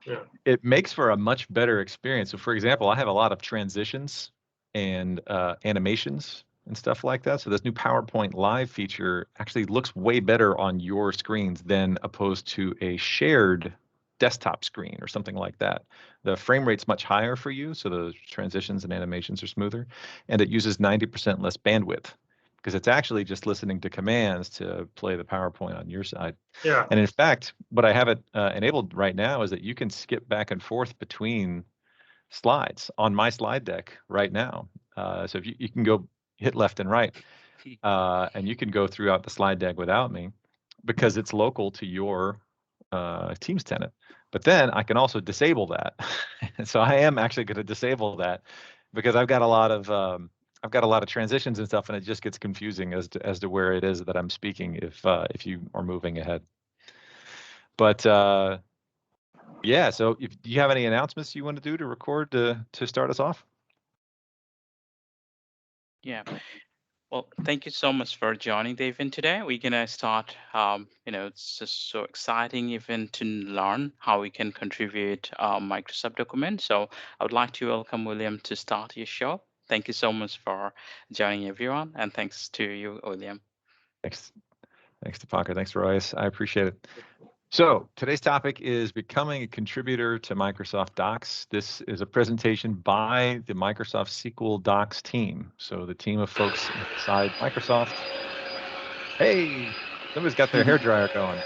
Yeah. It makes for a much better experience. So for example, I have a lot of transitions and animations and stuff like that. So this new PowerPoint Live feature actually looks way better on your screens than opposed to a shared desktop screen or something like that. The frame rate's much higher for you, so the transitions and animations are smoother, and it uses 90% less bandwidth because it's actually just listening to commands to play the PowerPoint on your side. Yeah. And in fact, what I have it enabled right now is that you can skip back and forth between slides on my slide deck right now. So if you can go hit left and right, and you can go throughout the slide deck without me because it's local to your Teams tenant. But then I can also disable that. So I am actually going to disable that because I've got a lot of transitions and stuff, and it just gets confusing as to where it is that I'm speaking if you are moving ahead. But yeah, so do you have any announcements you want to do to record to start us off? Yeah. Well, thank you so much for joining the event today. We're gonna start. It's just so exciting event to learn how we can contribute Microsoft documents. So I would like to welcome William to start your show. Thank you so much for joining everyone, and thanks to you, William. Thanks, thanks to Parker. Thanks, Royce. I appreciate it. So today's topic is becoming a contributor to Microsoft Docs. This is a presentation by the Microsoft SQL-Docs team. So the team of folks inside Microsoft. Hey, somebody's got their hairdryer going.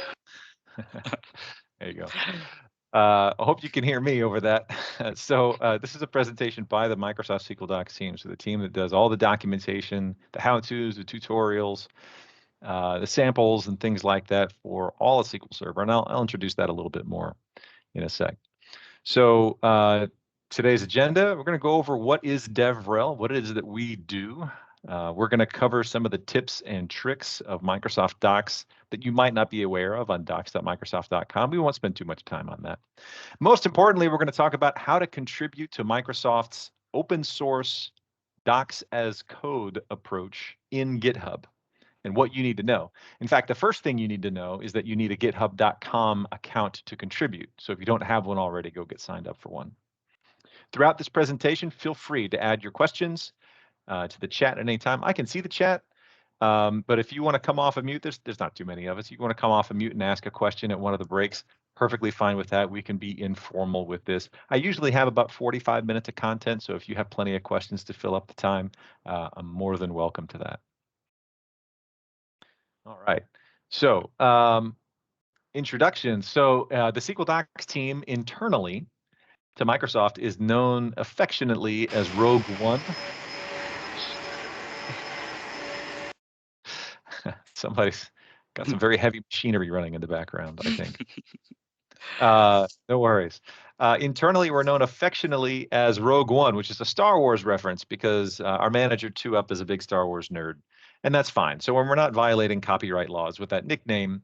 There you go. I hope you can hear me over that. So this is a presentation by the Microsoft SQL-Docs team. So the team that does all the documentation, the how-tos, the tutorials, the samples and things like that for all of SQL Server. And I'll introduce that a little bit more in a sec. So today's agenda, we're going to go over what is DevRel, what it is that we do. We're going to cover some of the tips and tricks of Microsoft Docs that you might not be aware of on docs.microsoft.com. We won't spend too much time on that. Most importantly, we're going to talk about how to contribute to Microsoft's open source Docs as code approach in GitHub and what you need to know. In fact, the first thing you need to know is that you need a github.com account to contribute. So if you don't have one already, go get signed up for one. Throughout this presentation, feel free to add your questions to the chat at any time. I can see the chat, but if you want to come off of mute, there's not too many of us. You want to come off of mute and ask a question at one of the breaks, perfectly fine with that. We can be informal with this. I usually have about 45 minutes of content, so if you have plenty of questions to fill up the time, I'm more than welcome to that. All right. So introduction. So the SQL Docs team internally to Microsoft is known affectionately as Rogue One. Somebody's got some very heavy machinery running in the background, I think. No worries. Internally, we're known affectionately as Rogue One, which is a Star Wars reference because our manager, 2UP, is a big Star Wars nerd. And that's fine. So when we're not violating copyright laws with that nickname,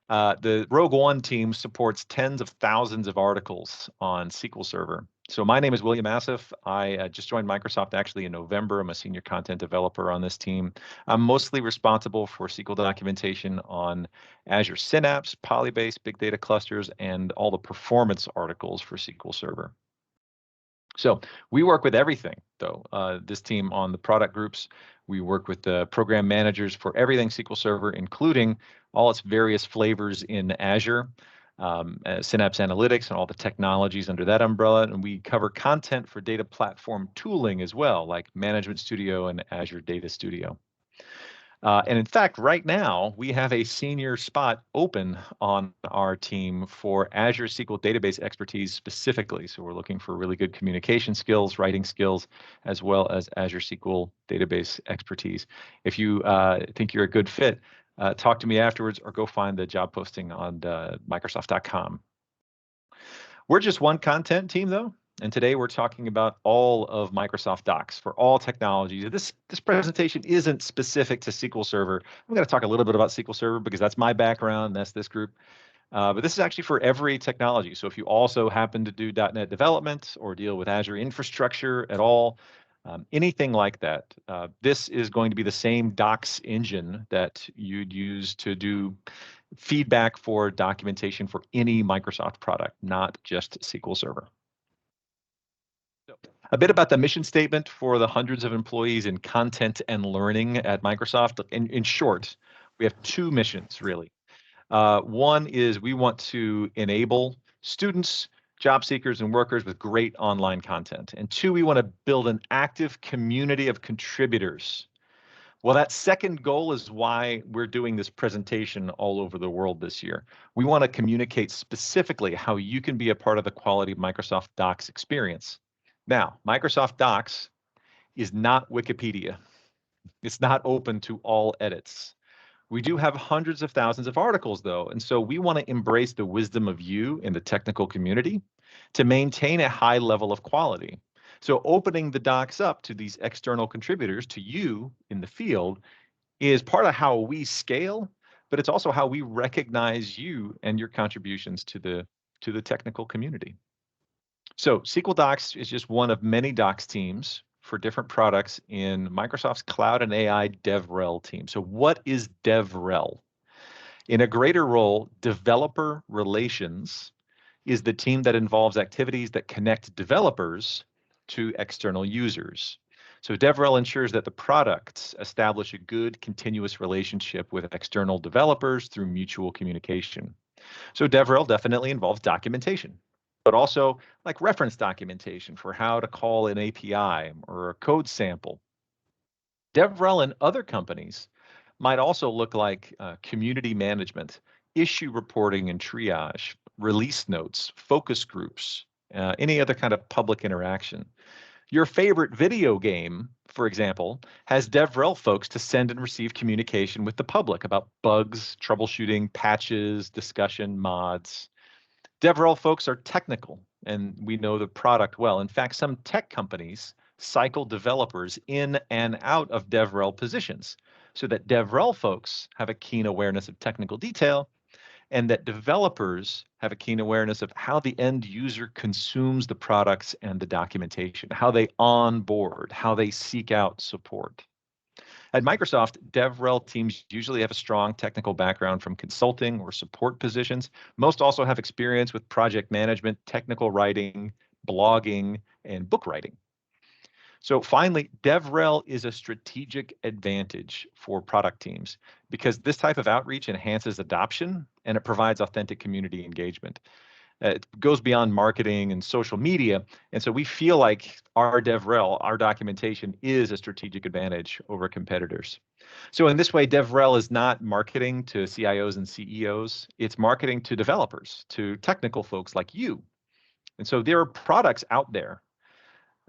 the Rogue One team supports tens of thousands of articles on SQL Server. So my name is William Assaf. I just joined Microsoft actually in November. I'm a senior content developer on this team. I'm mostly responsible for SQL documentation on Azure Synapse, Polybase, big data clusters, and all the performance articles for SQL Server. So we work with everything, though. This team on the product groups, we work with the program managers for everything SQL Server, including all its various flavors in Azure, Synapse Analytics, and all the technologies under that umbrella. And we cover content for data platform tooling as well, like Management Studio and Azure Data Studio. And in fact, right now, we have a senior spot open on our team for Azure SQL database expertise specifically. So we're looking for really good communication skills, writing skills, as well as Azure SQL database expertise. If you think you're a good fit, talk to me afterwards or go find the job posting on Microsoft.com. We're just one content team, though. And today we're talking about all of Microsoft Docs for all technologies. This presentation isn't specific to SQL Server. I'm going to talk a little bit about SQL Server because that's my background. That's this group. But this is actually for every technology. So if you also happen to do .NET development or deal with Azure infrastructure at all, anything like that, this is going to be the same Docs engine that you'd use to do feedback for documentation for any Microsoft product, not just SQL Server. A bit about the mission statement for the hundreds of employees in content and learning at Microsoft. In short, we have two missions, really. One is we want to enable students, job seekers, and workers with great online content. And two, we want to build an active community of contributors. Well, that second goal is why we're doing this presentation all over the world this year. We want to communicate specifically how you can be a part of the quality Microsoft Docs experience. Now, Microsoft Docs is not Wikipedia. It's not open to all edits. We do have hundreds of thousands of articles, though, and so we want to embrace the wisdom of you in the technical community to maintain a high level of quality. So opening the docs up to these external contributors, to you in the field, is part of how we scale, but it's also how we recognize you and your contributions to the technical community. So SQL Docs is just one of many docs teams for different products in Microsoft's Cloud and AI DevRel team. So what is DevRel? In a greater role, developer relations is the team that involves activities that connect developers to external users. So DevRel ensures that the products establish a good continuous relationship with external developers through mutual communication. So DevRel definitely involves documentation, but also like reference documentation for how to call an API or a code sample. DevRel in other companies might also look like community management, issue reporting and triage, release notes, focus groups, any other kind of public interaction. Your favorite video game, for example, has DevRel folks to send and receive communication with the public about bugs, troubleshooting, patches, discussion, mods. DevRel folks are technical, and we know the product well. In fact, some tech companies cycle developers in and out of DevRel positions so that DevRel folks have a keen awareness of technical detail and that developers have a keen awareness of how the end user consumes the products and the documentation, how they onboard, how they seek out support. At Microsoft, DevRel teams usually have a strong technical background from consulting or support positions. Most also have experience with project management, technical writing, blogging, and book writing. So finally, DevRel is a strategic advantage for product teams because this type of outreach enhances adoption and it provides authentic community engagement. It goes beyond marketing and social media. And so we feel like our DevRel, our documentation, is a strategic advantage over competitors. So in this way, DevRel is not marketing to CIOs and CEOs. It's marketing to developers, to technical folks like you. And so there are products out there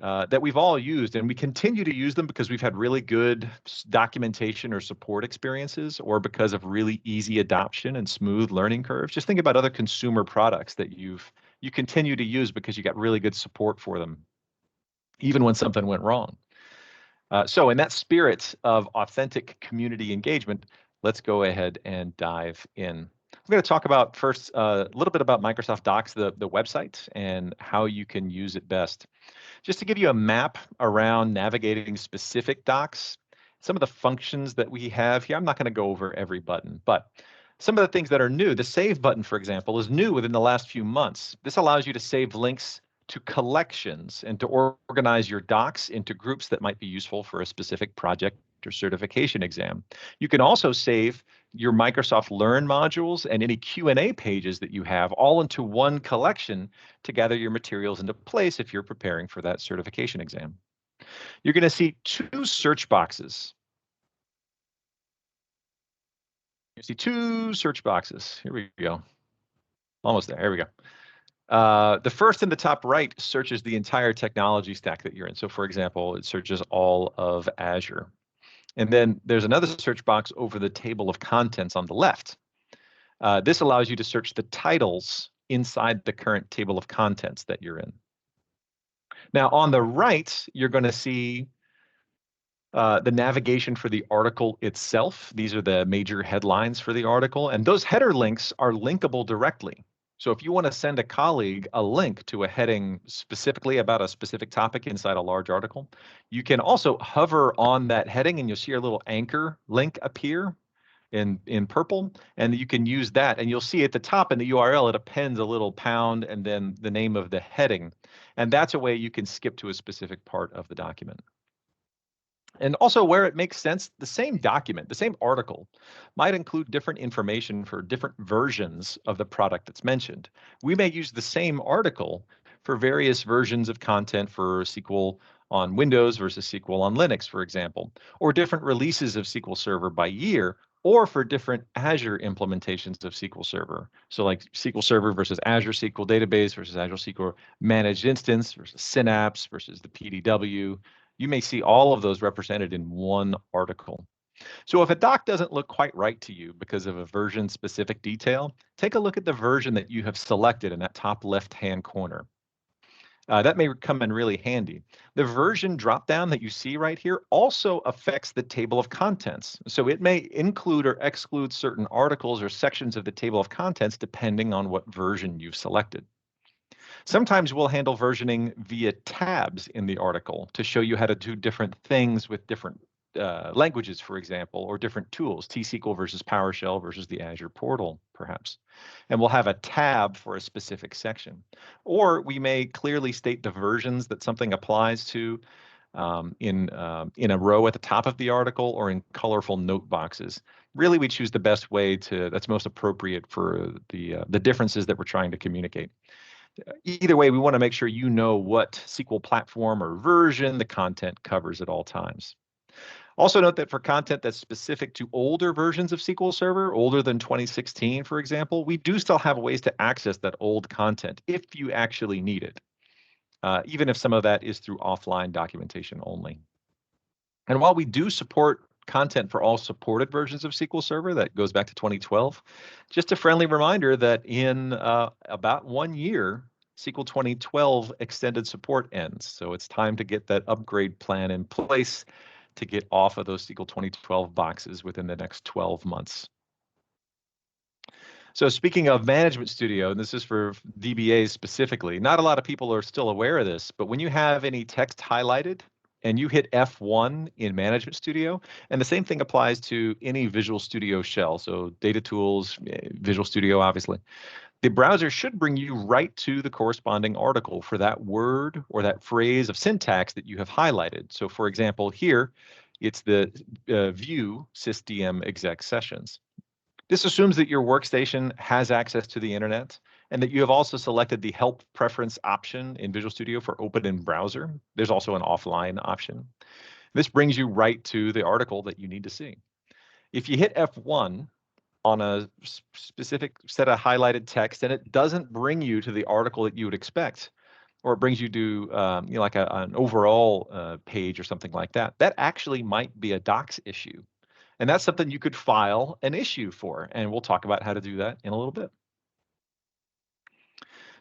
that we've all used, and we continue to use them because we've had really good documentation or support experiences, or because of really easy adoption and smooth learning curves. Just think about other consumer products that you continue to use because you got really good support for them, even when something went wrong. So in that spirit of authentic community engagement, let's go ahead and dive in. I'm going to talk about first a little bit about Microsoft Docs, the website, and how you can use it best. Just to give you a map around navigating specific docs, some of the functions that we have here, I'm not going to go over every button, but some of the things that are new, the save button, for example, is new within the last few months. This allows you to save links to collections and to organize your docs into groups that might be useful for a specific project or certification exam. You can also save your Microsoft Learn modules and any Q&A pages that you have all into one collection to gather your materials into place if you're preparing for that certification exam. You're going to see two search boxes. You see two search boxes. Here we go. Almost there. Here we go. The first in the top right searches the entire technology stack that you're in. So for example, it searches all of Azure. And then there's another search box over the table of contents on the left. This allows you to search the titles inside the current table of contents that you're in. Now on the right, you're going to see the navigation for the article itself. These are the major headlines for the article, and those header links are linkable directly. So if you want to send a colleague a link to a heading specifically about a specific topic inside a large article, you can also hover on that heading and you'll see a little anchor link appear. in purple, and you can use that. And you'll see at the top in the URL, it appends a little pound and then the name of the heading. And that's a way you can skip to a specific part of the document. And also where it makes sense, the same document, the same article might include different information for different versions of the product that's mentioned. We may use the same article for various versions of content for SQL on Windows versus SQL on Linux, for example, or different releases of SQL Server by year, or for different Azure implementations of SQL Server. So like SQL Server versus Azure SQL Database versus Azure SQL Managed Instance versus Synapse versus the PDW. You may see all of those represented in one article. So if a doc doesn't look quite right to you because of a version-specific detail, take a look at the version that you have selected in that top left-hand corner. That may come in really handy. The version dropdown that you see right here also affects the table of contents. So it may include or exclude certain articles or sections of the table of contents depending on what version you've selected. Sometimes we'll handle versioning via tabs in the article to show you how to do different things with different languages, for example, or different tools, T-SQL versus PowerShell versus the Azure portal, perhaps. And we'll have a tab for a specific section. Or we may clearly state the versions that something applies to in a row at the top of the article or in colorful note boxes. Really, we choose the best way that's most appropriate for the differences that we're trying to communicate. Either way, we want to make sure you know what SQL platform or version the content covers at all times. Also note that for content that's specific to older versions of SQL Server, older than 2016, for example, we do still have ways to access that old content if you actually need it, even if some of that is through offline documentation only. And while we do support content for all supported versions of SQL Server, that goes back to 2012, just a friendly reminder that in about 1 year, SQL 2012 extended support ends. So it's time to get that upgrade plan in place to get off of those SQL 2012 boxes within the next 12 months. So speaking of Management Studio, and this is for DBAs specifically, not a lot of people are still aware of this, but when you have any text highlighted and you hit F1 in Management Studio, and the same thing applies to any Visual Studio shell, so Data Tools, Visual Studio, obviously, the browser should bring you right to the corresponding article for that word or that phrase of syntax that you have highlighted. So for example, here, it's the view sysdm exec sessions. This assumes that your workstation has access to the internet and that you have also selected the help preference option in Visual Studio for open in browser. There's also an offline option. This brings you right to the article that you need to see. If you hit F1 on a specific set of highlighted text and it doesn't bring you to the article that you would expect, or it brings you to like an overall page or something like that, that actually might be a docs issue. And that's something you could file an issue for, and we'll talk about how to do that in a little bit.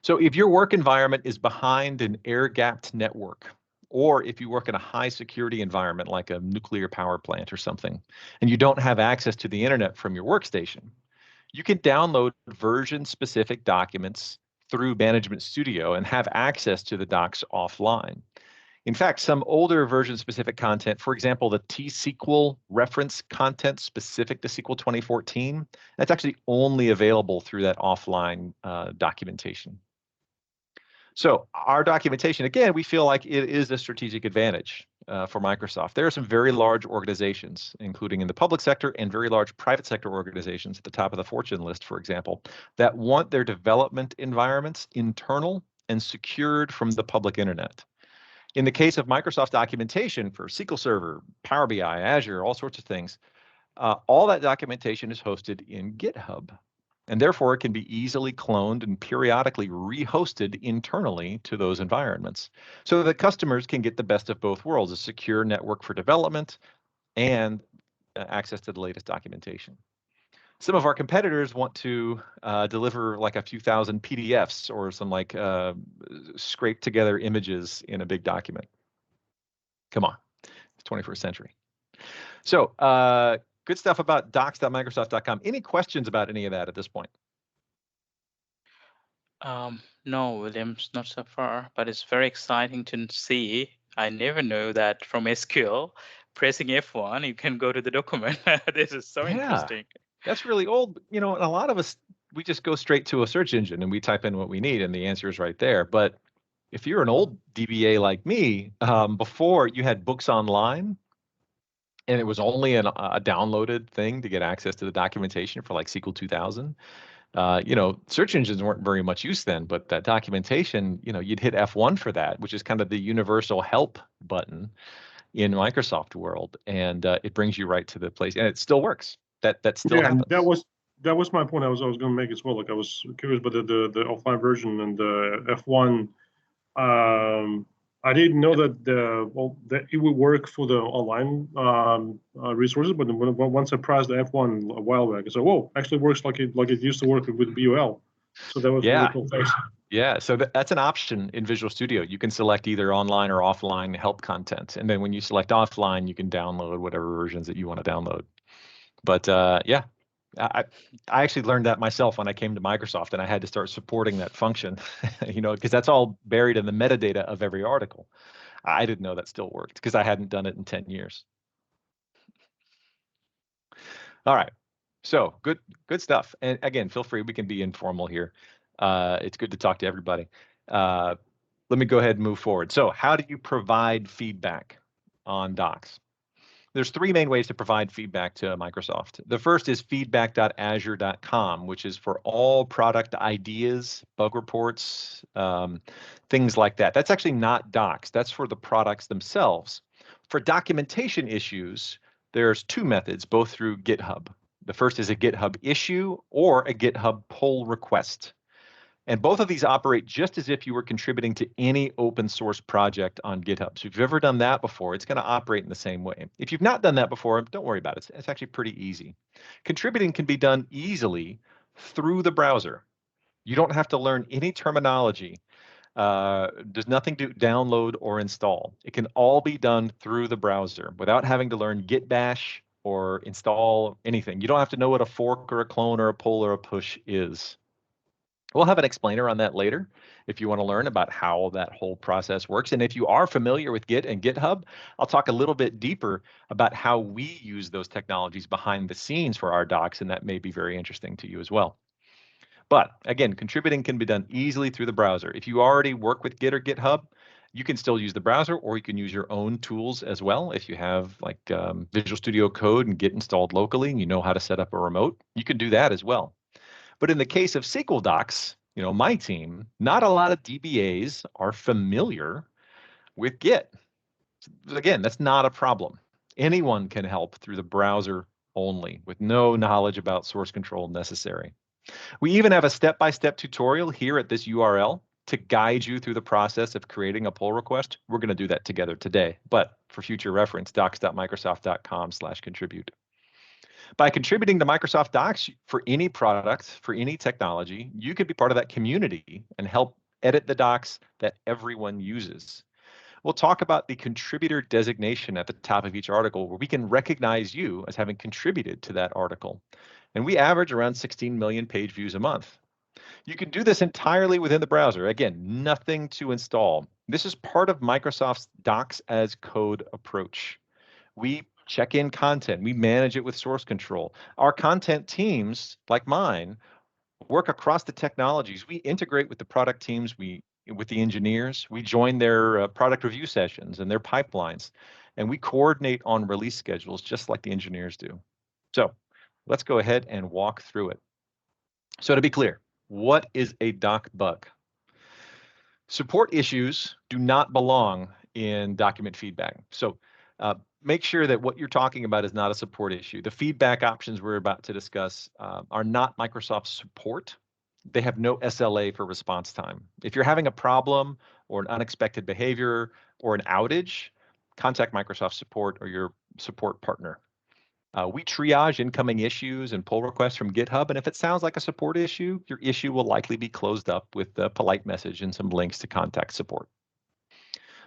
So if your work environment is behind an air-gapped network, or if you work in a high security environment like a nuclear power plant or something, and you don't have access to the internet from your workstation, you can download version-specific documents through Management Studio and have access to the docs offline. In fact, some older version-specific content, for example, the T-SQL reference content specific to SQL 2014, that's actually only available through that offline documentation. So our documentation, again, we feel like it is a strategic advantage for Microsoft. There are some very large organizations, including in the public sector and very large private sector organizations at the top of the Fortune list, for example, that want their development environments internal and secured from the public internet. In the case of Microsoft documentation for SQL Server, Power BI, Azure, all sorts of things, all that documentation is hosted in GitHub. And therefore, it can be easily cloned and periodically rehosted internally to those environments so that customers can get the best of both worlds, a secure network for development and access to the latest documentation. Some of our competitors want to deliver like a few thousand PDFs or some like scraped together images in a big document. Come on, it's 21st century. So good stuff about docs.microsoft.com. Any questions about any of that at this point? No, Williams, not so far, but it's very exciting to see. I never know that from SQL, pressing F1, you can go to the document. This is so interesting. That's really old. And a lot of us, we just go straight to a search engine and we type in what we need and the answer is right there. But if you're an old DBA like me, before you had books online and it was only a downloaded thing to get access to the documentation for like SQL 2000. Search engines weren't very much use then, but that documentation, you'd hit F1 for that, which is kind of the universal help button in Microsoft world, and it brings you right to the place, and it still works. That still happens. That was my point. I was going to make as well. Like I was curious about the offline version and the F1. I didn't know that it would work for the online resources, but once I pressed the F1 a while back, I said, "Whoa, actually works like it used to work with BOL." So that was really cool. Thanks. Yeah, so that's an option in Visual Studio. You can select either online or offline help content, and then when you select offline, you can download whatever versions that you want to download. But yeah, I actually learned that myself when I came to Microsoft, and I had to start supporting that function, because that's all buried in the metadata of every article. I didn't know that still worked because I hadn't done it in 10 years. All right, so good stuff. And again, feel free, we can be informal here. It's good to talk to everybody. Let me go ahead and move forward. So how do you provide feedback on docs? There's three main ways to provide feedback to Microsoft. The first is feedback.azure.com, which is for all product ideas, bug reports, things like that. That's actually not docs. That's for the products themselves. For documentation issues, there's two methods, both through GitHub. The first is a GitHub issue or a GitHub pull request. And both of these operate just as if you were contributing to any open source project on GitHub. So if you've ever done that before, it's going to operate in the same way. If you've not done that before, don't worry about it. It's actually pretty easy. Contributing can be done easily through the browser. You don't have to learn any terminology. There's nothing to download or install. It can all be done through the browser without having to learn Git bash or install anything. You don't have to know what a fork or a clone or a pull or a push is. We'll have an explainer on that later if you want to learn about how that whole process works. And if you are familiar with Git and GitHub, I'll talk a little bit deeper about how we use those technologies behind the scenes for our docs, and that may be very interesting to you as well. But again, contributing can be done easily through the browser. If you already work with Git or GitHub, you can still use the browser, or you can use your own tools as well. If you have like Visual Studio Code and Git installed locally and you know how to set up a remote, you can do that as well. But in the case of SQL-Docs, my team, not a lot of DBAs are familiar with Git. Again, that's not a problem. Anyone can help through the browser only with no knowledge about source control necessary. We even have a step-by-step tutorial here at this URL to guide you through the process of creating a pull request. We're going to do that together today, but for future reference, docs.microsoft.com/contribute. By contributing to Microsoft Docs for any product, for any technology, you could be part of that community and help edit the docs that everyone uses. We'll talk about the contributor designation at the top of each article, where we can recognize you as having contributed to that article. And we average around 16 million page views a month. You can do this entirely within the browser. Again, nothing to install. This is part of Microsoft's Docs as Code approach. We check in content. We manage it with source control. Our content teams, like mine, work across the technologies. We integrate with the product teams, with the engineers. We join their product review sessions and their pipelines, and we coordinate on release schedules just like the engineers do. So let's go ahead and walk through it. So to be clear, what is a doc bug? Support issues do not belong in document feedback. So make sure that what you're talking about is not a support issue. The feedback options we're about to discuss are not Microsoft support. They have no SLA for response time. If you're having a problem or an unexpected behavior or an outage, contact Microsoft support or your support partner. We triage incoming issues and pull requests from GitHub, and if it sounds like a support issue, your issue will likely be closed up with a polite message and some links to contact support.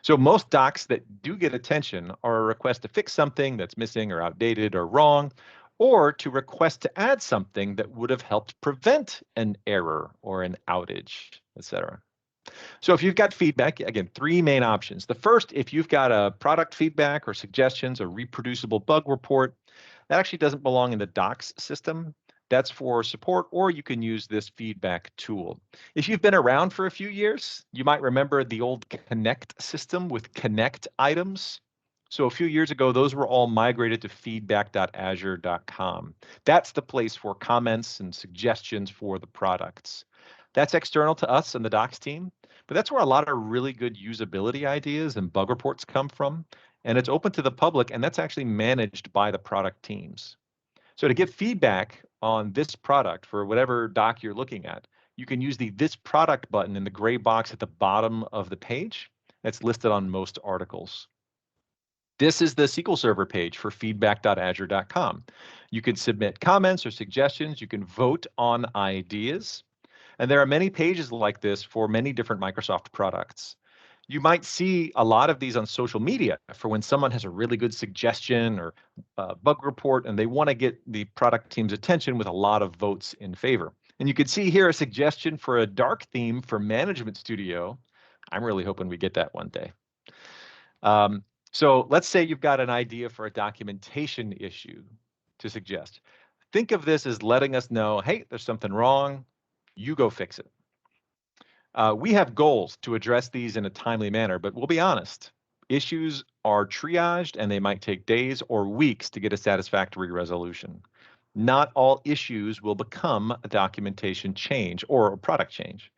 So most docs that do get attention are a request to fix something that's missing or outdated or wrong, or to request to add something that would have helped prevent an error or an outage, etc. So if you've got feedback, again, 3 main options. The first, if you've got a product feedback or suggestions, a reproducible bug report, that actually doesn't belong in the Docs system. That's for support, or you can use this feedback tool. If you've been around for a few years, you might remember the old Connect system with Connect items. So a few years ago, those were all migrated to feedback.azure.com. That's the place for comments and suggestions for the products. That's external to us and the Docs team, but that's where a lot of really good usability ideas and bug reports come from. And it's open to the public, and that's actually managed by the product teams. So to get feedback on this product for whatever doc you're looking at, you can use the This Product button in the gray box at the bottom of the page. That's listed on most articles. This is the SQL Server page for feedback.azure.com. You can submit comments or suggestions. You can vote on ideas. And there are many pages like this for many different Microsoft products. You might see a lot of these on social media for when someone has a really good suggestion or bug report and they want to get the product team's attention with a lot of votes in favor. And you can see here a suggestion for a dark theme for Management Studio. I'm really hoping we get that one day. So let's say you've got an idea for a documentation issue to suggest. Think of this as letting us know, hey, there's something wrong. You go fix it. We have goals to address these in a timely manner, but we'll be honest. Issues are triaged and they might take days or weeks to get a satisfactory resolution. Not all issues will become a documentation change or a product change.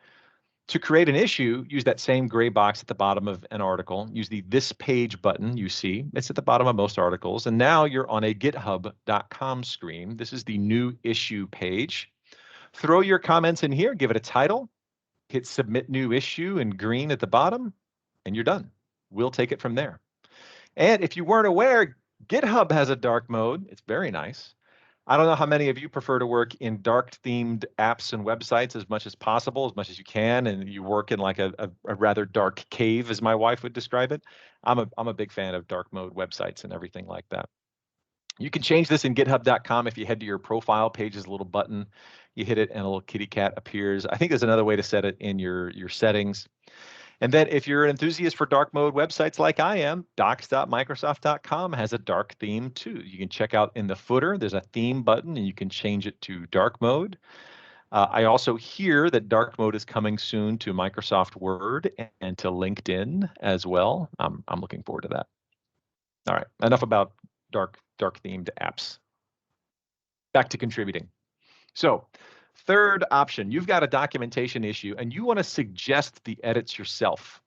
To create an issue, use that same gray box at the bottom of an article. Use the This Page button you see. It's at the bottom of most articles. And now you're on a GitHub.com screen. This is the new issue page. Throw your comments in here, give it a title, hit Submit New Issue in green at the bottom, and you're done. We'll take it from there. And if you weren't aware, GitHub has a dark mode. It's very nice. I don't know how many of you prefer to work in dark-themed apps and websites as much as possible, as much as you can, and you work in like a rather dark cave, as my wife would describe it. I'm a big fan of dark mode websites and everything like that. You can change this in github.com. If you head to your profile page, there's a little button. You hit it and a little kitty cat appears. I think there's another way to set it in your settings. And then if you're an enthusiast for dark mode websites like I am, docs.microsoft.com has a dark theme too. You can check out in the footer, there's a theme button and you can change it to dark mode. I also hear that dark mode is coming soon to Microsoft Word and to LinkedIn as well. I'm looking forward to that. All right, enough about dark themed apps. Back to contributing. So third option, you've got a documentation issue and you want to suggest the edits yourself.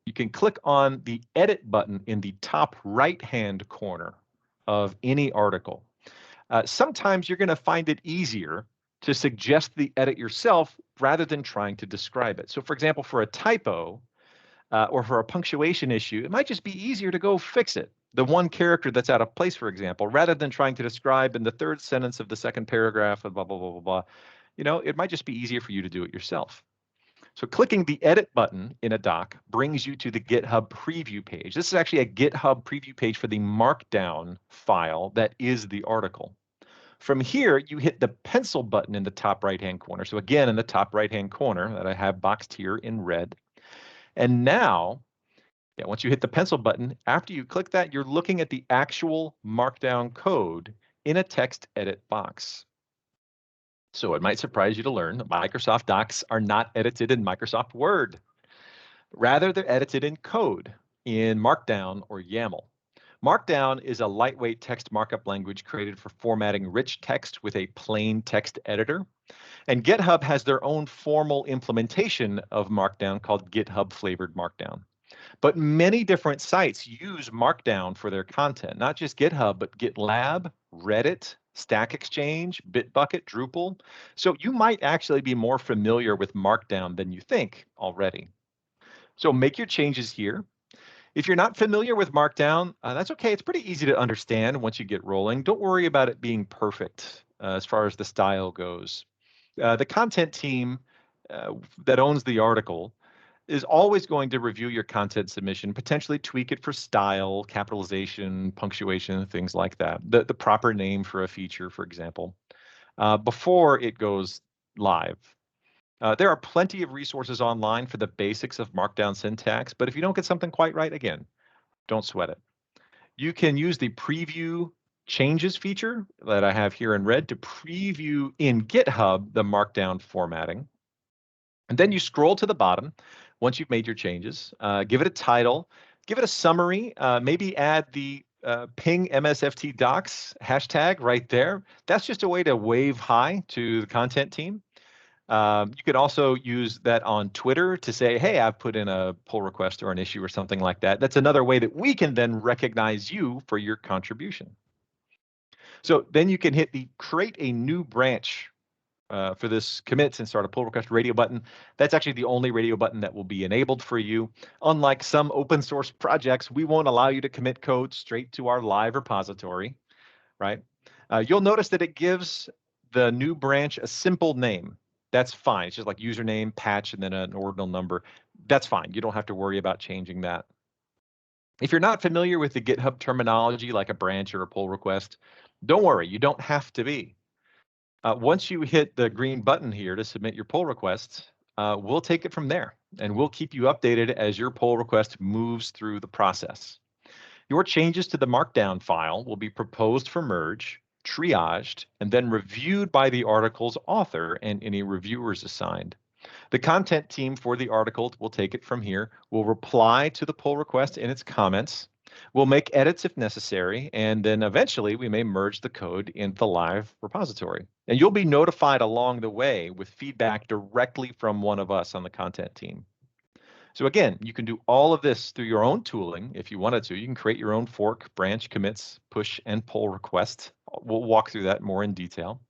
You can click on the edit button in the top right-hand corner of any article. Sometimes you're going to find it easier to suggest the edit yourself rather than trying to describe it. So for example, for a typo or for a punctuation issue, it might just be easier to go fix it. The one character that's out of place, for example, rather than trying to describe in the third sentence of the second paragraph of blah, blah, blah, blah, blah. You know, it might just be easier for you to do it yourself. So clicking the edit button in a doc brings you to the GitHub preview page. This is actually a GitHub preview page for the Markdown file that is the article. From here, you hit the pencil button in the top right-hand corner. So again, in the top right-hand corner that I have boxed here in red. And now, once you hit the pencil button, after you click that, you're looking at the actual Markdown code in a text edit box. So it might surprise you to learn that Microsoft Docs are not edited in Microsoft Word. Rather, they're edited in code in Markdown or YAML. Markdown is a lightweight text markup language created for formatting rich text with a plain text editor. And GitHub has their own formal implementation of Markdown called GitHub Flavored Markdown. But many different sites use Markdown for their content, not just GitHub, but GitLab, Reddit, Stack Exchange, Bitbucket, Drupal. So you might actually be more familiar with Markdown than you think already. So make your changes here. If you're not familiar with Markdown, that's okay. It's pretty easy to understand once you get rolling. Don't worry about it being perfect as far as the style goes. The content team that owns the article is always going to review your content submission, potentially tweak it for style, capitalization, punctuation, things like that. The proper name for a feature, for example, before it goes live. There are plenty of resources online for the basics of Markdown syntax, but if you don't get something quite right, again, don't sweat it. You can use the preview changes feature that I have here in red to preview in GitHub the Markdown formatting. And then you scroll to the bottom once you've made your changes, give it a title, give it a summary, maybe add the ping MSFT docs hashtag right there. That's just a way to wave hi to the content team. You could also use that on Twitter to say, hey, I've put in a pull request or an issue or something like that. That's another way that we can then recognize you for your contribution. So then you can hit the create a new branch for this commits and start a pull request radio button. That's actually the only radio button that will be enabled for you. Unlike some open source projects, we won't allow you to commit code straight to our live repository, right? You'll notice that it gives the new branch a simple name. That's fine. It's just like username, patch, and then an ordinal number. That's fine. You don't have to worry about changing that. If you're not familiar with the GitHub terminology like a branch or a pull request, don't worry. You don't have to be. Once you hit the green button here to submit your pull request, we'll take it from there, and we'll keep you updated as your pull request moves through the process. Your changes to the Markdown file will be proposed for merge, triaged, and then reviewed by the article's author and any reviewers assigned. The content team for the article will take it from here, will reply to the pull request in its comments, we'll make edits if necessary, and then eventually we may merge the code in the live repository. And you'll be notified along the way with feedback directly from one of us on the content team. So again, you can do all of this through your own tooling if you wanted to. You can create your own fork, branch, commits, push, and pull request. We'll walk through that more in detail.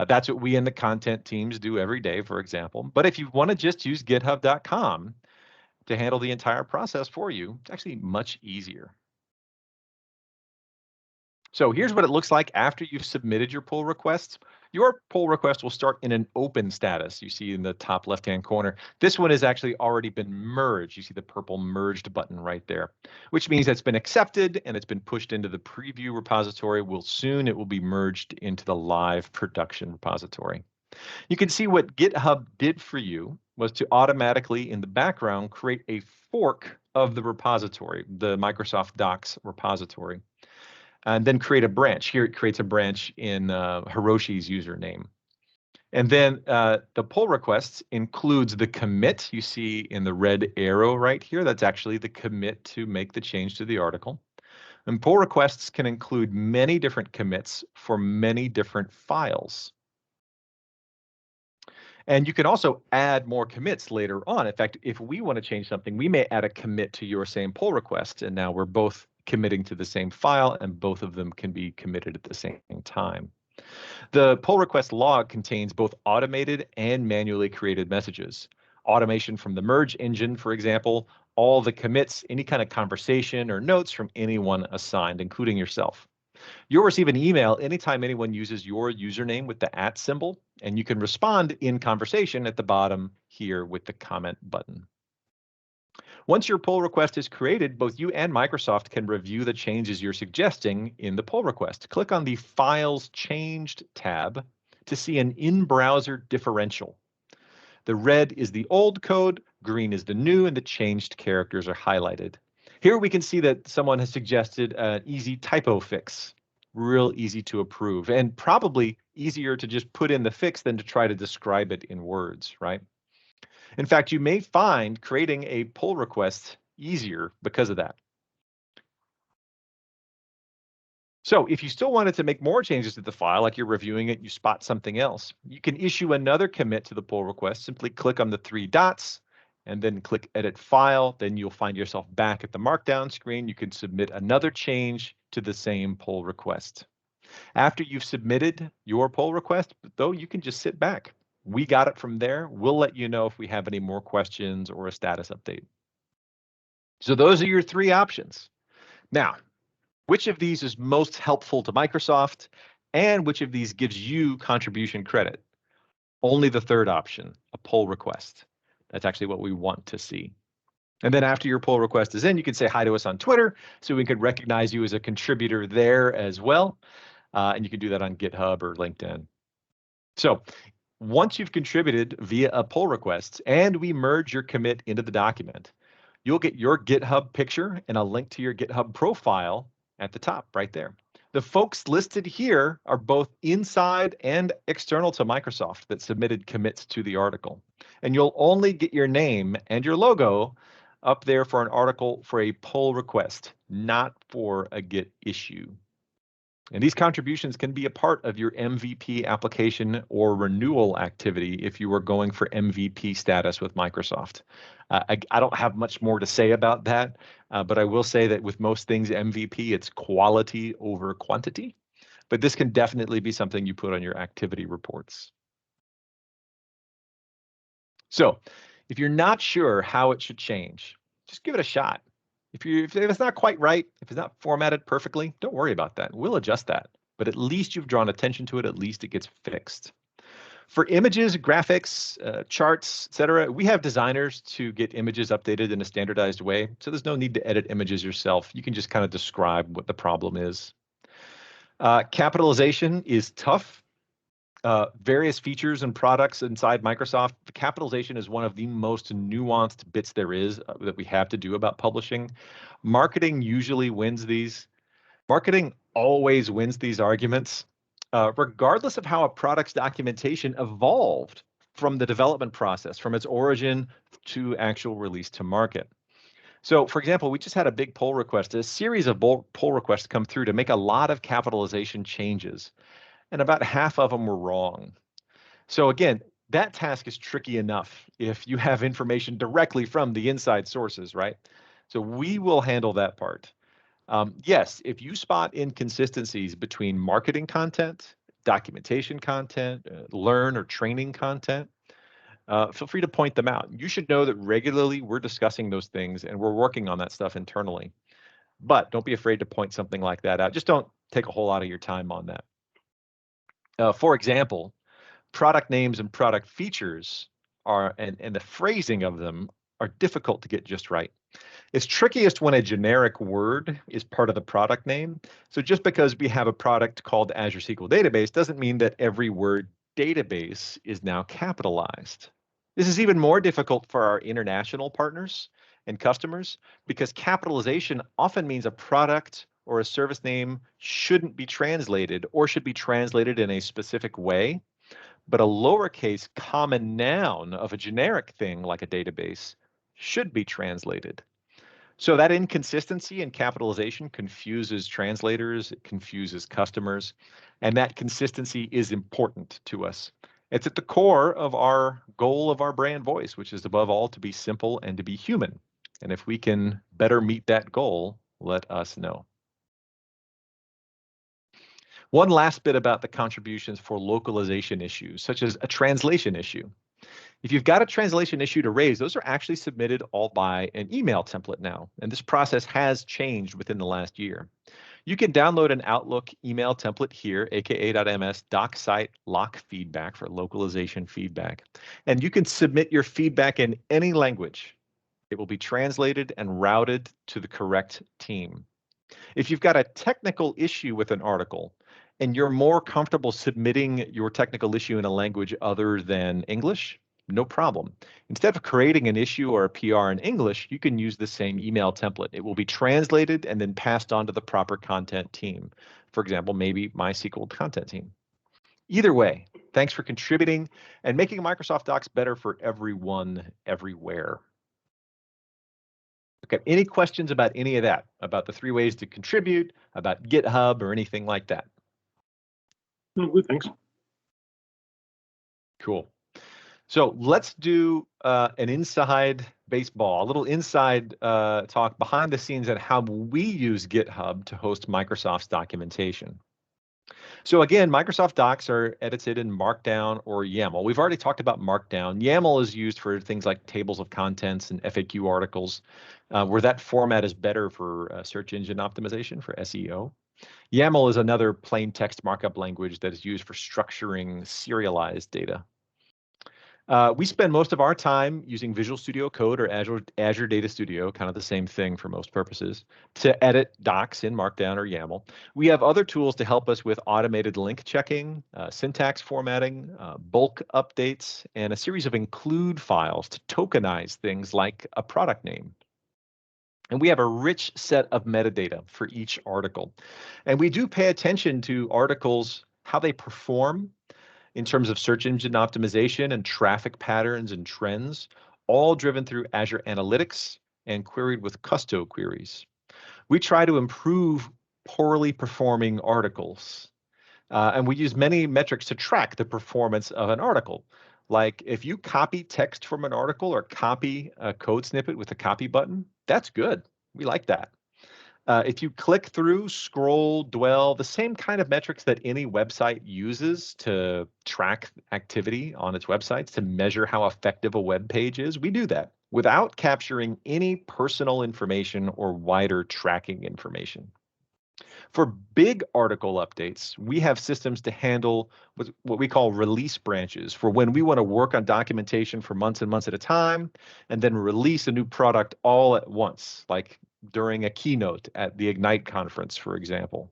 That's what we in the content teams do every day, for example. But if you want to just use github.com to handle the entire process for you, it's actually much easier. So here's what it looks like after you've submitted your pull requests. Your pull request will start in an open status. You see in the top left-hand corner. This one has actually already been merged. You see the purple merged button right there, which means it's been accepted and it's been pushed into the preview repository. It will be merged into the live production repository. You can see what GitHub did for you was to automatically in the background create a fork of the repository, the Microsoft Docs repository, and then create a branch. Here it creates a branch in Hiroshi's username. And then the pull requests includes the commit you see in the red arrow right here. That's actually the commit to make the change to the article. And pull requests can include many different commits for many different files. And you can also add more commits later on. In fact, if we want to change something, we may add a commit to your same pull request. And now we're both committing to the same file, and both of them can be committed at the same time. The pull request log contains both automated and manually created messages. Automation from the merge engine, for example, all the commits, any kind of conversation or notes from anyone assigned, including yourself. You'll receive an email anytime anyone uses your username with the @ symbol, and you can respond in conversation at the bottom here with the comment button. Once your pull request is created, both you and Microsoft can review the changes you're suggesting in the pull request. Click on the Files Changed tab to see an in-browser differential. The red is the old code, green is the new, and the changed characters are highlighted. Here we can see that someone has suggested an easy typo fix, real easy to approve, and probably easier to just put in the fix than to try to describe it in words, right? In fact, you may find creating a pull request easier because of that. So if you still wanted to make more changes to the file, like you're reviewing it, you spot something else, you can issue another commit to the pull request. Simply click on the 3 dots and then click Edit File. Then you'll find yourself back at the Markdown screen. You can submit another change to the same pull request. After you've submitted your pull request, though, you can just sit back. We got it from there. We'll let you know if we have any more questions or a status update. So those are your 3 options. Now, which of these is most helpful to Microsoft, and which of these gives you contribution credit? Only the third option, a pull request. That's actually what we want to see. And then after your pull request is in, you can say hi to us on Twitter so we could recognize you as a contributor there as well. And you can do that on GitHub or LinkedIn. So once you've contributed via a pull request and we merge your commit into the document, you'll get your GitHub picture and a link to your GitHub profile at the top right there. The folks listed here are both inside and external to Microsoft that submitted commits to the article. And you'll only get your name and your logo up there for an article for a pull request, not for a Git issue. And these contributions can be a part of your MVP application or renewal activity if you were going for MVP status with Microsoft. I don't have much more to say about that, but I will say that with most things MVP, it's quality over quantity. But this can definitely be something you put on your activity reports. So if you're not sure how it should change, just give it a shot. If it's not quite right, if it's not formatted perfectly, don't worry about that. We'll adjust that. But at least you've drawn attention to it. At least it gets fixed. For images, graphics, charts, etc., we have designers to get images updated in a standardized way. So there's no need to edit images yourself. You can just kind of describe what the problem is. Capitalization is tough. Various features and products inside Microsoft, the capitalization is one of the most nuanced bits there is that we have to do about publishing. Marketing usually wins these. Marketing always wins these arguments, regardless of how a product's documentation evolved from the development process, from its origin to actual release to market. So, for example, we just had a big pull request, a series of pull requests come through to make a lot of capitalization changes. And about half of them were wrong. So again, that task is tricky enough if you have information directly from the inside sources, right? So we will handle that part. Yes, if you spot inconsistencies between marketing content, documentation content, learn or training content, feel free to point them out. You should know that regularly we're discussing those things and we're working on that stuff internally. But don't be afraid to point something like that out. Just don't take a whole lot of your time on that. For example, product names and product features are, and the phrasing of them are difficult to get just right. It's trickiest when a generic word is part of the product name. So just because we have a product called Azure SQL Database doesn't mean that every word database is now capitalized. This is even more difficult for our international partners and customers because capitalization often means a product or a service name shouldn't be translated or should be translated in a specific way, but a lowercase common noun of a generic thing like a database should be translated. So that inconsistency in capitalization confuses translators, it confuses customers, and that consistency is important to us. It's at the core of our goal of our brand voice, which is above all to be simple and to be human. And if we can better meet that goal, let us know. One last bit about the contributions for localization issues, such as a translation issue. If you've got a translation issue to raise, those are actually submitted all by an email template now, and this process has changed within the last year. You can download an Outlook email template here, aka.ms docsite lock feedback for localization feedback, and you can submit your feedback in any language. It will be translated and routed to the correct team. If you've got a technical issue with an article and you're more comfortable submitting your technical issue in a language other than English, no problem. Instead of creating an issue or a PR in English, you can use the same email template. It will be translated and then passed on to the proper content team. For example, maybe MySQL content team. Either way, thanks for contributing and making Microsoft Docs better for everyone, everywhere. Okay, any questions about any of that? About the 3 ways to contribute, about GitHub or anything like that? No, good, thanks. Cool. So let's do an inside baseball, a little inside talk behind the scenes at how we use GitHub to host Microsoft's documentation. So again, Microsoft Docs are edited in Markdown or YAML. We've already talked about Markdown. YAML is used for things like tables of contents and FAQ articles, where that format is better for search engine optimization, for SEO. YAML is another plain text markup language that is used for structuring serialized data. We spend most of our time using Visual Studio Code or Azure Data Studio, kind of the same thing for most purposes, to edit docs in Markdown or YAML. We have other tools to help us with automated link checking, syntax formatting, bulk updates, and a series of include files to tokenize things like a product name. And we have a rich set of metadata for each article. And we do pay attention to articles, how they perform, in terms of search engine optimization and traffic patterns and trends, all driven through Azure Analytics and queried with Custo queries. We try to improve poorly performing articles, and we use many metrics to track the performance of an article. Like if you copy text from an article or copy a code snippet with a copy button, that's good. We like that. If you click through, scroll, dwell, the same kind of metrics that any website uses to track activity on its websites to measure how effective a web page is, we do that without capturing any personal information or wider tracking information. For big article updates, we have systems to handle what we call release branches for when we want to work on documentation for months and months at a time, and then release a new product all at once, like during a keynote at the Ignite conference, for example.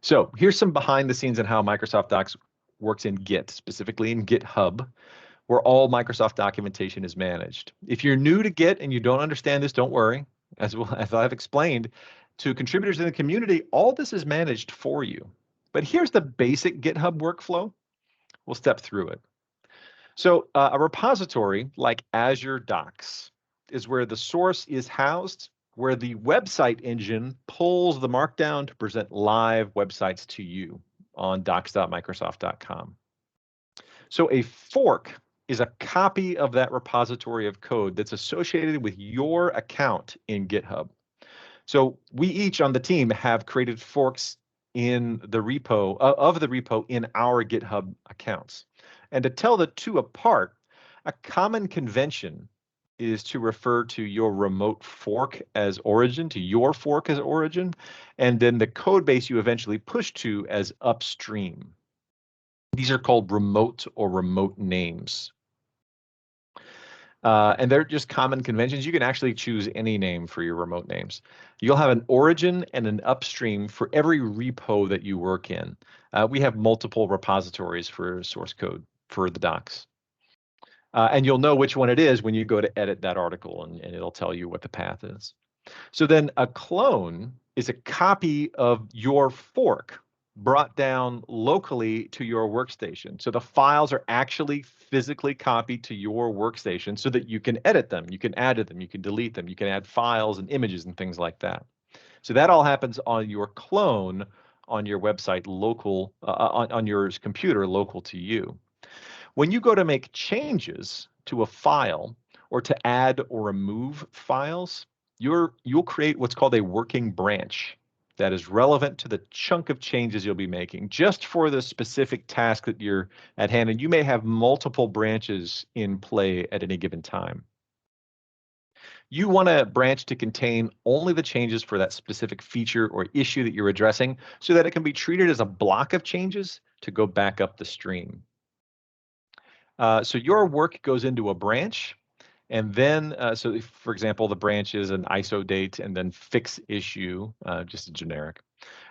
So here's some behind the scenes on how Microsoft Docs works in Git, specifically in GitHub, where all Microsoft documentation is managed. If you're new to Git and you don't understand this, don't worry. As I've explained to contributors in the community, all this is managed for you. But here's the basic GitHub workflow. We'll step through it. So a repository like Azure Docs is where the source is housed, where the website engine pulls the Markdown to present live websites to you on docs.microsoft.com. So a fork is a copy of that repository of code that's associated with your account in GitHub. So we each on the team have created forks in the repo of the repo in our GitHub accounts. And to tell the two apart, a common convention is to refer to your remote fork as origin, to your fork as origin, and then the code base you eventually push to as upstream. These are called remote or remote names. And they're just common conventions. You can actually choose any name for your remote names. You'll have an origin and an upstream for every repo that you work in. We have multiple repositories for source code for the docs. And you'll know which one it is when you go to edit that article, and it'll tell you what the path is. So then a clone is a copy of your fork brought down locally to your workstation. So the files are actually physically copied to your workstation so that you can edit them, you can add to them, you can delete them, you can add files and images and things like that. So that all happens on your clone on your website local, on your computer local to you. When you go to make changes to a file or to add or remove files, you'll create what's called a working branch that is relevant to the chunk of changes you'll be making just for the specific task that you're at hand. And you may have multiple branches in play at any given time. You want a branch to contain only the changes for that specific feature or issue that you're addressing so that it can be treated as a block of changes to go back up the stream. So your work goes into a branch, and then, so if, for example, the branch is an ISO date and then fix issue, just a generic.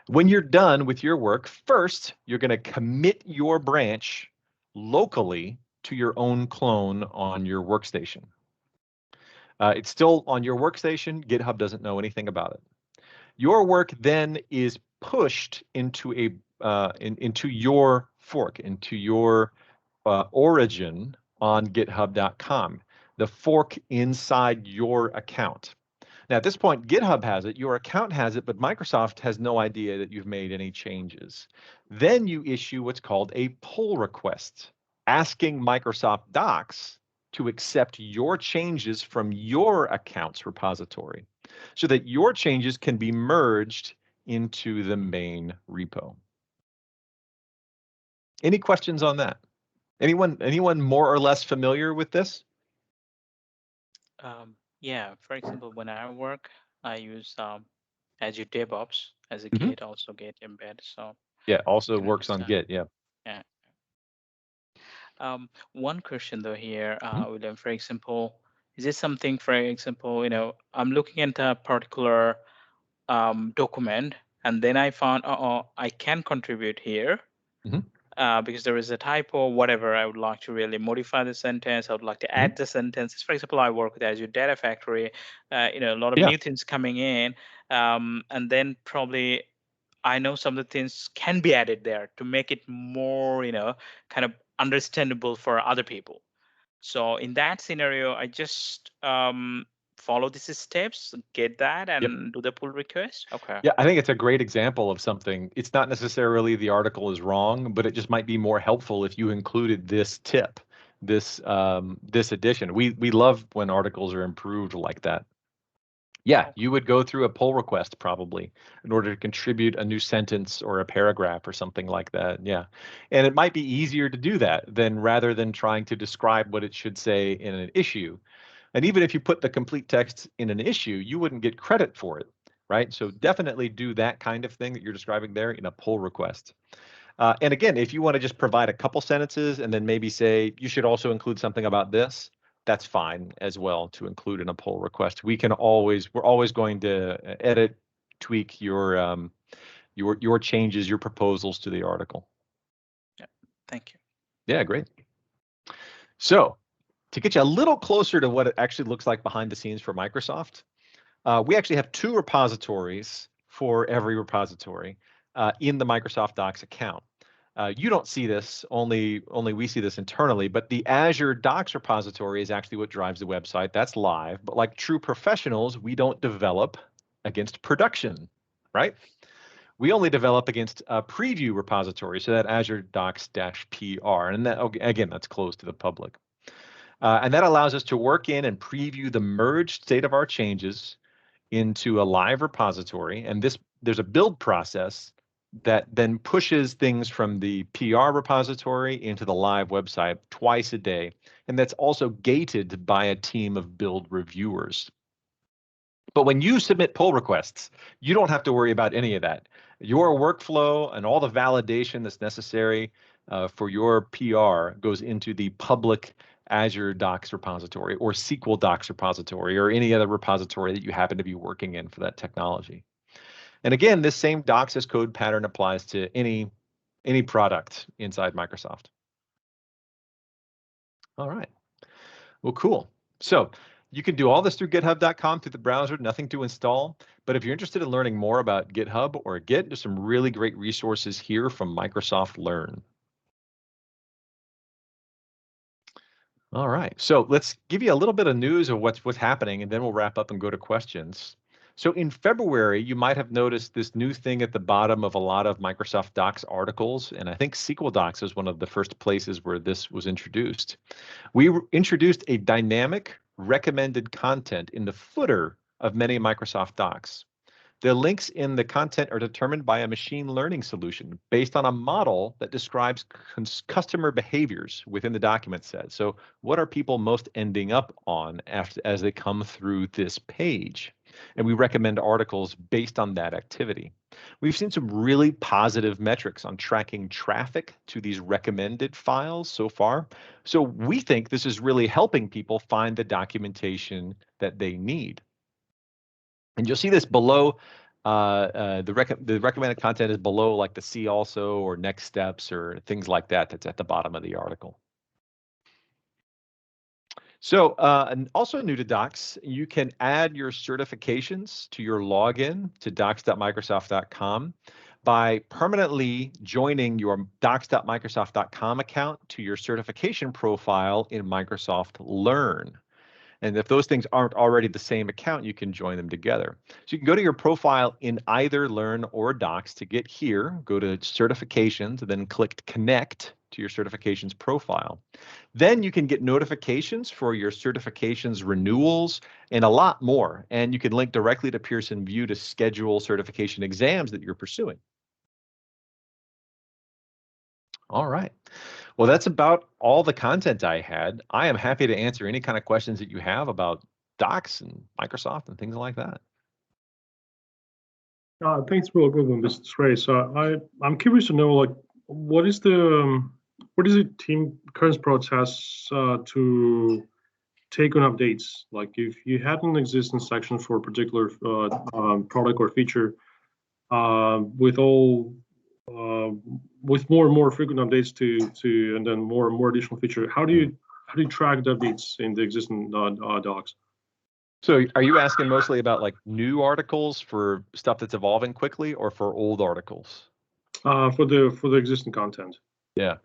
When you're done with your work, first, you're going to commit your branch locally to your own clone on your workstation. It's still on your workstation. GitHub doesn't know anything about it. Your work then is pushed into into your fork, into your origin on github.com, the fork inside your account. Now, at this point, GitHub has it, your account has it, but Microsoft has no idea that you've made any changes. Then you issue what's called a pull request, asking Microsoft Docs to accept your changes from your account's repository so that your changes can be merged into the main repo. Any questions on that? Anyone more or less familiar with this? Yeah, for example, when I work, I use Azure DevOps as a Mhm. Git, also Git embed. So Yeah, also can works on understand. Git, yeah. Yeah. One question though here, William, for example, is this something, for example, I'm looking at a particular document, and then I found, I can contribute here. Because there is a typo, whatever, I would like to really modify the sentence. I would like to add the sentences. For example, I work with Azure Data Factory, a lot of new things coming in, and then probably I know some of the things can be added there to make it more, kind of understandable for other people. So in that scenario, I just follow these steps, get that, and do the pull request. Okay. Yeah, I think it's a great example of something. It's not necessarily the article is wrong, but it just might be more helpful if you included this tip, this addition. We love when articles are improved like that. Yeah, you would go through a pull request probably in order to contribute a new sentence or a paragraph or something like that. Yeah, and it might be easier to do that than rather than trying to describe what it should say in an issue. And even if you put the complete text in an issue, you wouldn't get credit for it, right? So definitely do that kind of thing that you're describing there in a pull request. And again, if you want to just provide a couple sentences and then maybe say you should also include something about this, that's fine as well to include in a pull request. We're always going to edit, tweak your changes, your proposals to the article. Yeah, thank you. Yeah, great. So to get you a little closer to what it actually looks like behind the scenes for Microsoft, we actually have 2 repositories for every repository in the Microsoft Docs account. You don't see this, only we see this internally, but the Azure Docs repository is actually what drives the website. That's live, but like true professionals, we don't develop against production, right? We only develop against a preview repository, so that Azure Docs-PR, and that, again, that's closed to the public. And that allows us to work in and preview the merged state of our changes into a live repository. And there's a build process that then pushes things from the PR repository into the live website twice a day. And that's also gated by a team of build reviewers. But when you submit pull requests, you don't have to worry about any of that. Your workflow and all the validation that's necessary for your PR goes into the public Azure Docs repository or SQL-Docs repository or any other repository that you happen to be working in for that technology. And again, this same docs as code pattern applies to any product inside Microsoft. All right. Well, cool. So you can do all this through github.com through the browser, nothing to install. But if you're interested in learning more about GitHub or Git, there's some really great resources here from Microsoft Learn. All right, so let's give you a little bit of news of what's happening, and then we'll wrap up and go to questions. So in February, you might have noticed this new thing at the bottom of a lot of Microsoft Docs articles, and I think SQL Docs is one of the first places where this was introduced. We introduced a dynamic recommended content in the footer of many Microsoft Docs. The links in the content are determined by a machine learning solution based on a model that describes customer behaviors within the document set. So what are people most ending up on as they come through this page? And we recommend articles based on that activity. We've seen some really positive metrics on tracking traffic to these recommended files so far. So we think this is really helping people find the documentation that they need. And you'll see this below, the recommended content is below like the see also or next steps or things like that that's at the bottom of the article. So and also new to Docs, you can add your certifications to your login to docs.microsoft.com by permanently joining your docs.microsoft.com account to your certification profile in Microsoft Learn. And if those things aren't already the same account, you can join them together. So you can go to your profile in either Learn or Docs to get here, go to certifications, and then click connect to your certifications profile. Then you can get notifications for your certifications renewals and a lot more. And you can link directly to Pearson VUE to schedule certification exams that you're pursuing. All right. Well, that's about all the content I had. I am happy to answer any kind of questions that you have about Docs and Microsoft and things like that. Thanks for good one, Mr. Ray. So I'm curious to know, like, what is the what is the team current process to take on updates? Like if you had an existing section for a particular product or feature with more and more frequent updates to and then more and more additional feature, how do you track the updates in the existing docs? So are you asking mostly about like new articles for stuff that's evolving quickly, or for old articles? For the existing content. Yeah.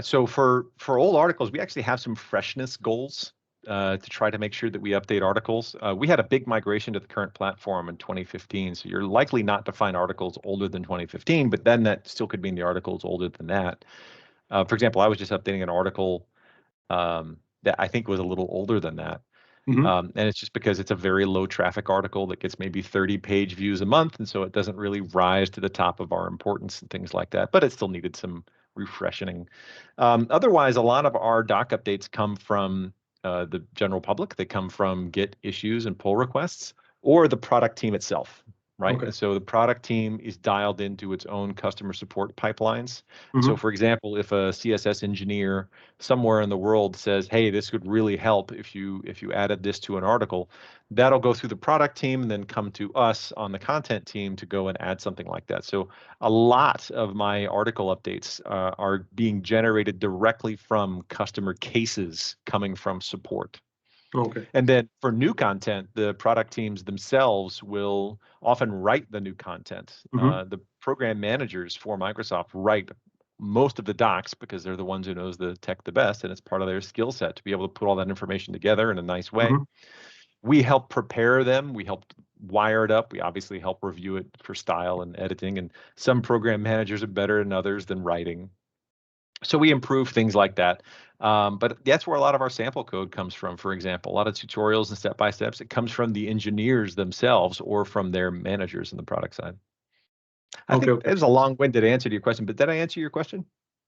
So for old articles, we actually have some freshness goals to try to make sure that we update articles. We had a big migration to the current platform in 2015, so you're likely not to find articles older than 2015, but then that still could mean the article is older than that. For example, I was just updating an article that I think was a little older than that. And it's just because it's a very low traffic article that gets maybe 30 page views a month, and so it doesn't really rise to the top of our importance and things like that, but it still needed some refreshing. Otherwise, a lot of our doc updates come from the general public. They come from Git issues and pull requests, or the product team itself, right? Okay. And so the product team is dialed into its own customer support pipelines. So for example, if a CSS engineer somewhere in the world says, hey, this would really help if you added this to an article, that'll go through the product team and then come to us on the content team to go and add something like that. So a lot of my article updates are being generated directly from customer cases coming from support. Okay. And then for new content, the product teams themselves will often write the new content. The program managers for Microsoft write most of the docs because they're the ones who knows the tech the best, and it's part of their skill set to be able to put all that information together in a nice way. We help prepare them. We help wire it up. We obviously help review it for style and editing, and some program managers are better than others than writing. So we improve things like that. But that's where a lot of our sample code comes from. For example, a lot of tutorials and step-by-steps, it comes from the engineers themselves or from their managers in the product side. I think it was a long-winded answer to your question, but did I answer your question?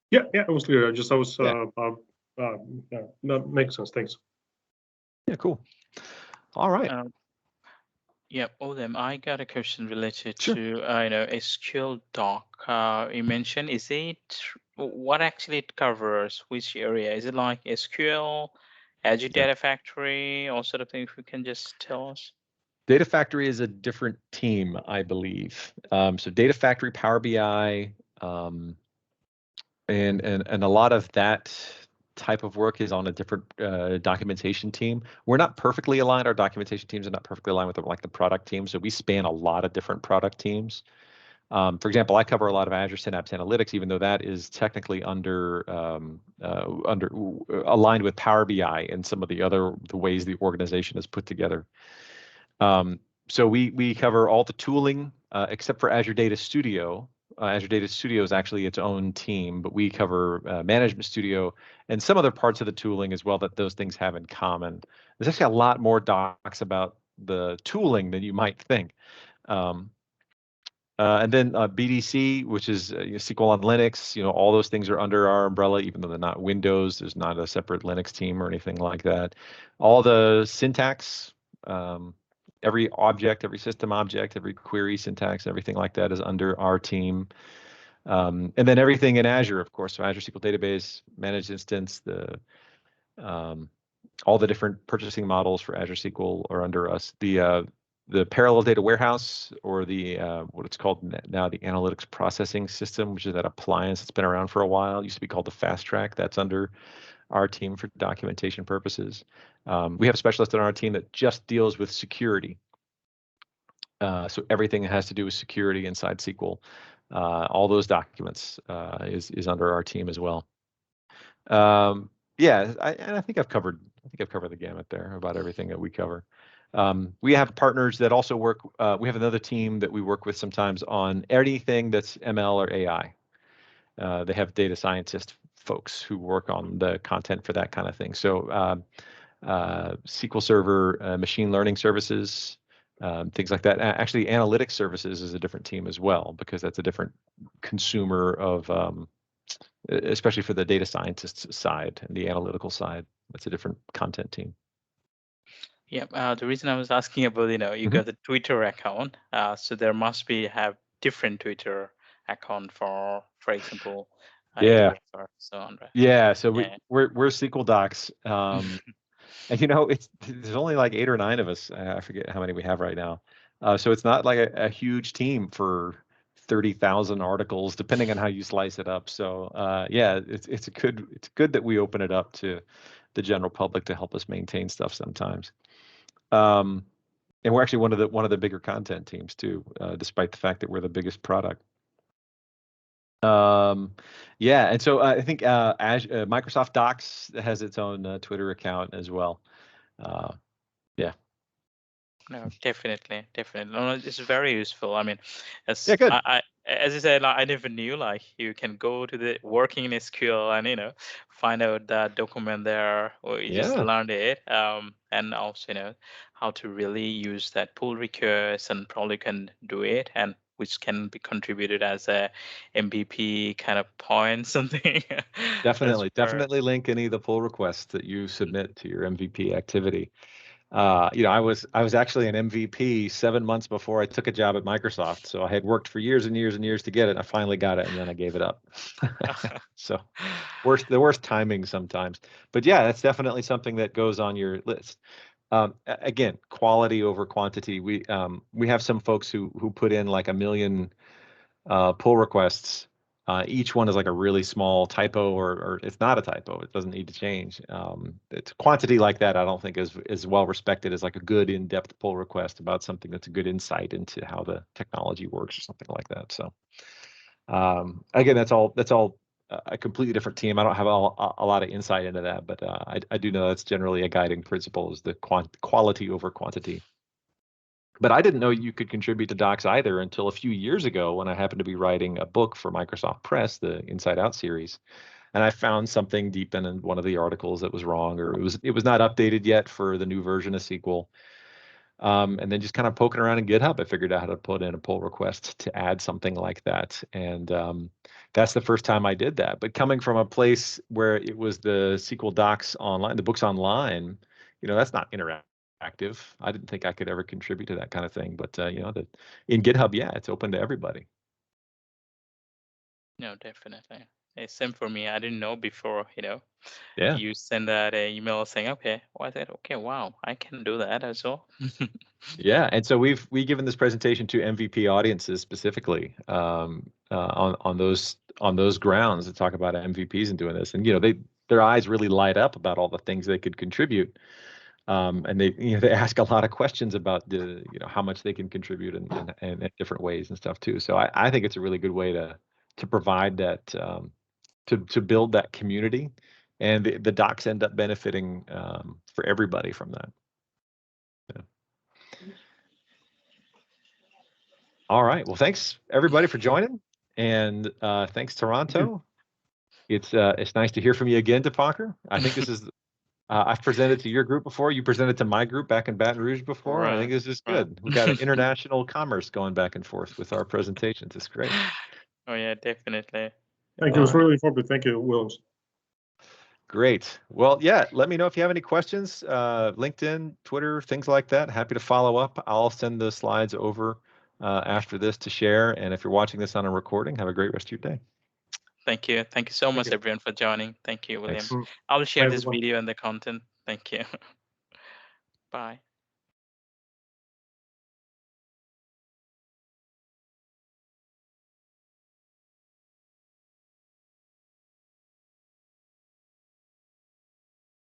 Yeah, it was clear. That makes sense. Thanks. Yeah, cool. All right. Yeah, Odem, I got a question related Sure. to SQL-Doc. You mentioned, is it what actually it covers? Which area? Is it like SQL, Azure Data Factory, all sort of things? If you can just tell us. Data Factory is a different team, I believe. So Data Factory, Power BI, and a lot of that type of work is on a different documentation team. We're not perfectly aligned. Our documentation teams are not perfectly aligned with the product team. So we span a lot of different product teams. For example, I cover a lot of Azure Synapse Analytics, even though that is technically aligned with Power BI and some of the ways the organization is put together. So we cover all the tooling except for Azure Data Studio. Azure Data Studio is actually its own team, but we cover Management Studio and some other parts of the tooling as well that those things have in common. There's actually a lot more docs about the tooling than you might think. And then BDC, which is SQL on Linux, all those things are under our umbrella, even though they're not Windows. There's not a separate Linux team or anything like that. All the syntax, every object, every system object, every query syntax, everything like that is under our team. And then everything in Azure, of course, so Azure SQL Database, Managed Instance, all the different purchasing models for Azure SQL are under us. The Parallel Data Warehouse, or the what it's called now, the Analytics Processing System, which is that appliance that's been around for a while. It used to be called the Fast Track. That's under our team for documentation purposes. We have a specialist on our team that just deals with security. So everything that has to do with security inside SQL, all those documents is under our team as well. Yeah, I think I've covered the gamut there about everything that we cover. We have partners that also work. We have another team that we work with sometimes on anything that's ML or AI. They have data scientist folks who work on the content for that kind of thing. So SQL Server, machine learning services, things like that. Actually, analytics services is a different team as well, because that's a different consumer of, especially for the data scientists side and the analytical side. That's a different content team. Yeah, the reason I was asking about, you got the Twitter account, so there must have different Twitter account for example, Yeah. refer, so on. Right? Yeah. So Yeah. we're SQL-Docs. And there's only like 8 or 9 of us. I forget how many we have right now. So it's not like a huge team for 30,000 articles, depending on how you slice it up. So yeah, it's good that we open it up to the general public to help us maintain stuff sometimes. And we're actually one of the bigger content teams too, despite the fact that we're the biggest product. Yeah, and so I think Microsoft Docs has its own Twitter account as well. Yeah. No, definitely. No, it's very useful. I mean, Yeah, good. as I said, like, I never knew like you can go to the working in SQL and find out that document there, or you just learned it. And also how to really use that pull request and probably can do it, and which can be contributed as a MVP kind of point something. Definitely link any of the pull requests that you submit to your MVP activity. I was actually an MVP 7 months before I took a job at Microsoft. So I had worked for years and years and years to get it. I finally got it, and then I gave it up. So the worst timing sometimes. But yeah, that's definitely something that goes on your list. Again, quality over quantity. We have some folks who put in like 1 million pull requests. Each one is like a really small typo, or it's not a typo. It doesn't need to change. It's quantity like that. I don't think is well respected as like a good in-depth pull request about something that's a good insight into how the technology works or something like that. So again, that's all a completely different team. I don't have a lot of insight into that, but I do know that's generally a guiding principle, is the quality over quantity. But I didn't know you could contribute to Docs either until a few years ago, when I happened to be writing a book for Microsoft Press, the Inside Out series, and I found something deep in one of the articles that was wrong, or it was not updated yet for the new version of SQL. And then just kind of poking around in GitHub, I figured out how to put in a pull request to add something like that. And that's the first time I did that. But coming from a place where it was the SQL-Docs online, the books online, that's not interactive. I didn't think I could ever contribute to that kind of thing. But in GitHub, yeah, it's open to everybody. No, definitely. It's same for me. I didn't know before, Yeah. you send that email saying, okay, well, I said, okay, wow, I can do that as well. Yeah, and so we've given this presentation to MVP audiences specifically on those grounds to talk about MVPs and doing this, and their eyes really light up about all the things they could contribute, and they ask a lot of questions about how much they can contribute in different ways and stuff too. So I think it's a really good way to provide that to build that community, and the docs end up benefiting for everybody from that. Yeah. All right. Well, thanks everybody for joining, and thanks Toronto. It's nice to hear from you again, Dipankar. I think this is I've presented to your group before. You presented to my group back in Baton Rouge before. Right. I think this is good. We got an international commerce going back and forth with our presentations. It's great. Oh yeah, definitely. Thank you. It was really informative. Thank you, Will. Great. Well, yeah, let me know if you have any questions. LinkedIn, Twitter, things like that. Happy to follow up. I'll send the slides over after this to share. And if you're watching this on a recording, have a great rest of your day. Thank you. Thank you so much, everyone, for joining. Thank you, William. Thanks. I'll share this video and the content. Thank you. Bye.